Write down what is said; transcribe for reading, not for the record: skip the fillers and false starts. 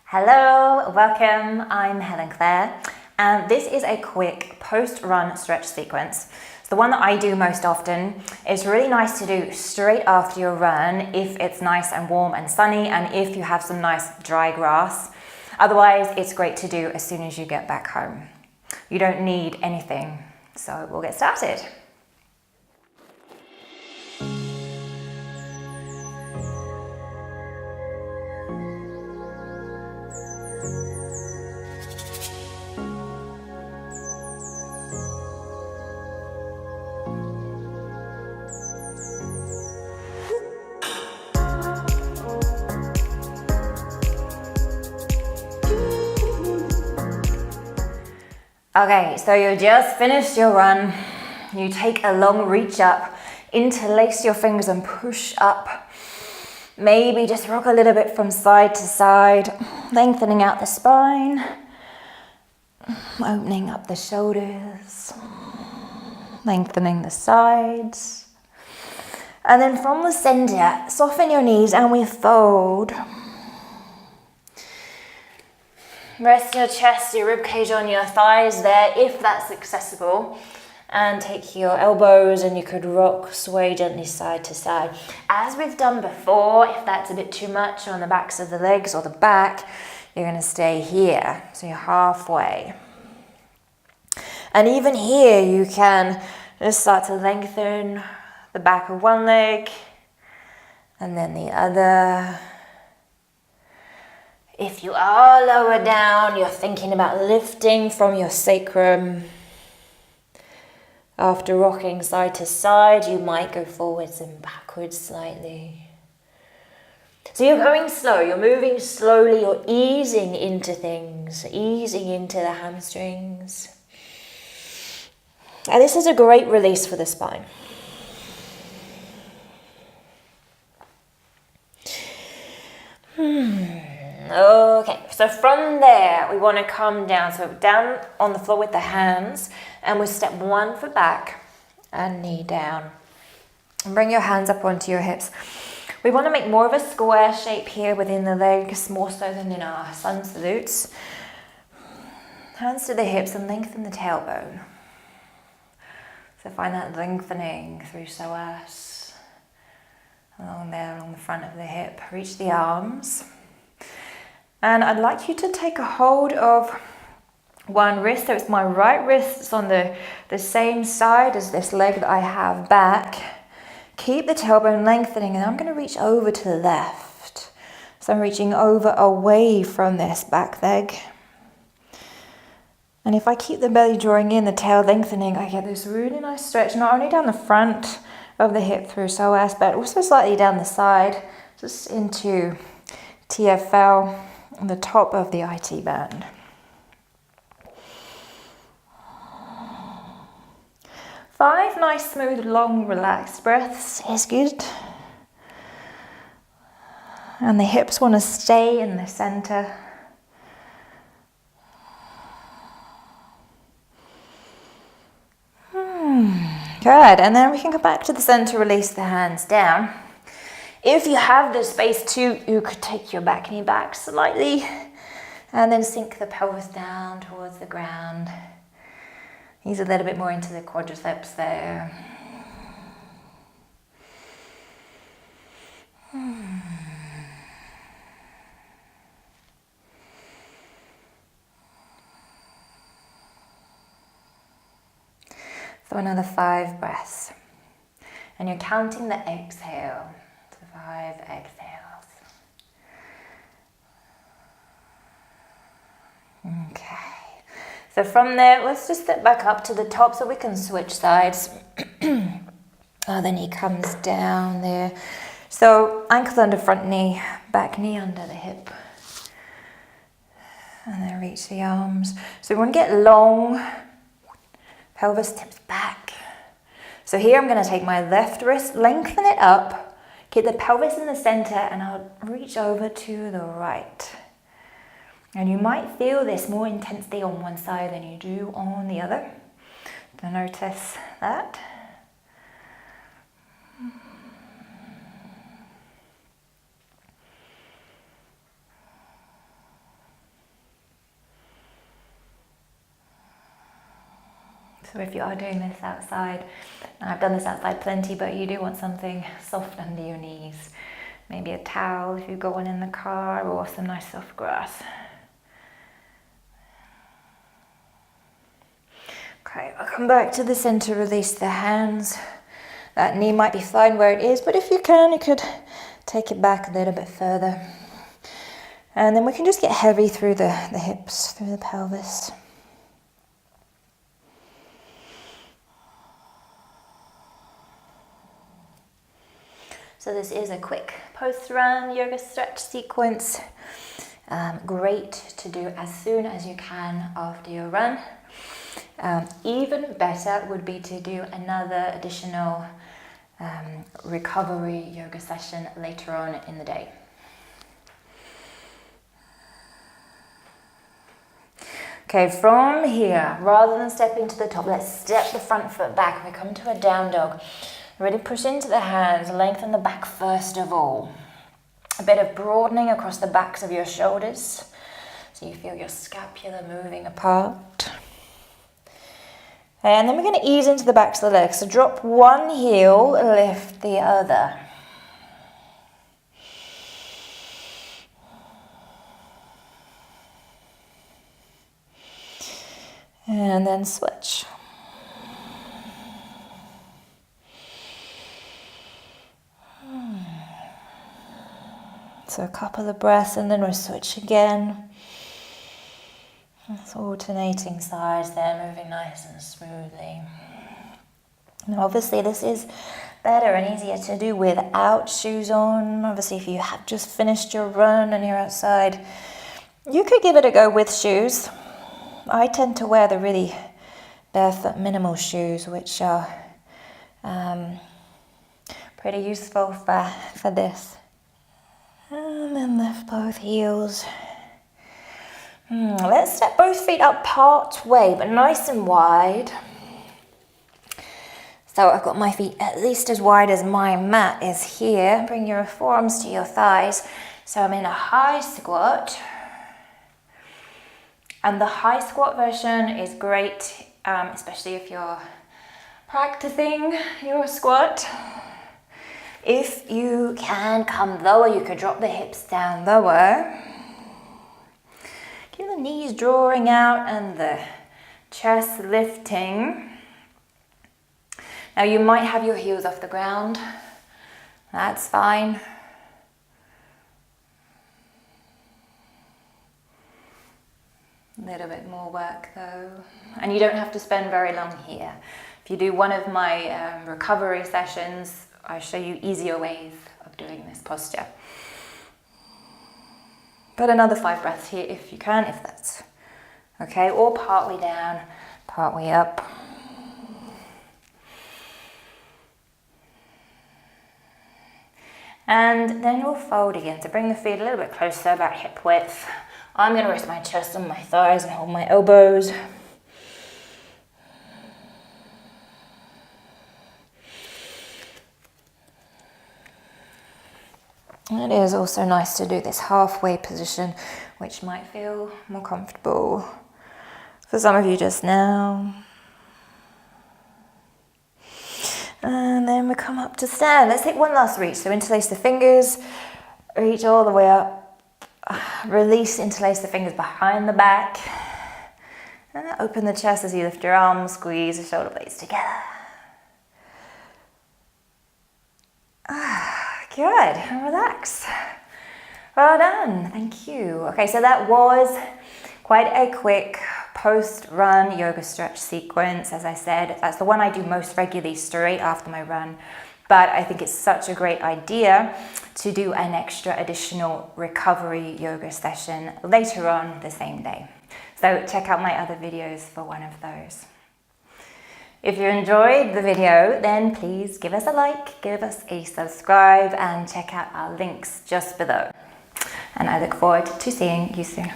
Hello, welcome. I'm Helen Claire, and this is a quick post-run stretch sequence. So the one that I do most often is really nice to do straight after your run if it's nice and warm and sunny and if you have some nice dry grass. Otherwise, it's great to do as soon as you get back home. You don't need anything, so we'll get started. Okay, so you just finished your run. You take a long reach up, interlace your fingers and push up. Maybe just rock a little bit from side to side, lengthening out the spine, opening up the shoulders, lengthening the sides. And then from the center, soften your knees and we fold. Rest your chest, your ribcage on your thighs there, if that's accessible. And take your elbows and you could rock, sway gently side to side. As we've done before, if that's a bit too much on the backs of the legs or the back, you're going to stay here. So you're halfway. And even here, you can just start to lengthen the back of one leg and then the other. If you are lower down, you're thinking about lifting from your sacrum. After rocking side to side, you might go forwards and backwards slightly. So you're going slow, you're moving slowly, you're easing into things, easing into the hamstrings. And this is a great release for the spine. Okay, so from there, we want to come down. So down on the floor with the hands, and we'll step 1 foot back and knee down. And bring your hands up onto your hips. We want to make more of a square shape here within the legs, more so than in our sun salutes. Hands to the hips and lengthen the tailbone. So find that lengthening through psoas. Along there, along the front of the hip. Reach the arms. And I'd like you to take a hold of one wrist. So it's my right wrist. It's on the same side as this leg that I have back. Keep the tailbone lengthening and I'm going to reach over to the left. So I'm reaching over away from this back leg. And if I keep the belly drawing in, the tail lengthening, I get this really nice stretch, not only down the front of the hip through psoas, but also slightly down the side, just into TFL. On the top of the IT band. Five nice, smooth, long, relaxed breaths is good. And the hips want to stay in the center. Good, and then we can go back to the center, release the hands down. If you have the space to, you could take your back knee back slightly and then sink the pelvis down towards the ground. Ease a little bit more into the quadriceps there. So another 5 breaths. And you're counting the exhale. 5 exhales. Okay. So from there, let's just step back up to the top so we can switch sides. The knee comes down there. So ankle under front knee, back knee under the hip. And then reach the arms. So we want to get long. Pelvis tips back. So here I'm going to take my left wrist, lengthen it up. Keep the pelvis in the center and I'll reach over to the right. And you might feel this more intensely on one side than you do on the other. So notice that. So if you are doing this outside, and I've done this outside plenty, but you do want something soft under your knees. Maybe a towel if you've got one in the car, or some nice soft grass. Okay, I'll come back to the center, release the hands. That knee might be fine where it is, but if you can, you could take it back a little bit further. And then we can just get heavy through the hips, through the pelvis. So this is a quick post-run yoga stretch sequence. Great to do as soon as you can after your run. Even better would be to do another additional recovery yoga session later on in the day. Okay, from here, rather than stepping to the top, let's step the front foot back. We come to a down dog. Really push into the hands, lengthen the back first of all. A bit of broadening across the backs of your shoulders, so you feel your scapula moving apart. And then we're going to ease into the backs of the legs. So drop one heel, lift the other. And then switch. So a couple of breaths and then we'll switch again. It's alternating sides there, moving nice and smoothly. Now obviously this is better and easier to do without shoes on. Obviously if you have just finished your run and you're outside, you could give it a go with shoes. I tend to wear the really barefoot minimal shoes, which are pretty useful for this. And then lift both heels. Let's step both feet up part way, but nice and wide. So I've got my feet at least as wide as my mat is here. Bring your forearms to your thighs. So I'm in a high squat. And the high squat version is great, especially if you're practicing your squat. If you can come lower, you could drop the hips down lower. Keep the knees drawing out and the chest lifting. Now you might have your heels off the ground. That's fine. A little bit more work though. And you don't have to spend very long here. If you do one of my recovery sessions, I show you easier ways of doing this posture. But another 5 breaths here if you can, if that's okay, or part way down, part way up. And then we'll fold again. So bring the feet a little bit closer, about hip width. I'm going to rest my chest on my thighs and hold my elbows. It is also nice to do this halfway position, which might feel more comfortable for some of you just now. And then we come up to stand. Let's take one last reach. So interlace the fingers, reach all the way up, release, interlace the fingers behind the back, and open the chest as you lift your arms, squeeze the shoulder blades together. Good, and relax. Well done, thank you. Okay, so that was quite a quick post-run yoga stretch sequence. As I said, that's the one I do most regularly straight after my run, but I think it's such a great idea to do an extra additional recovery yoga session later on the same day. So check out my other videos for one of those. If you enjoyed the video, then please give us a like, give us a subscribe, and check out our links just below. And I look forward to seeing you soon.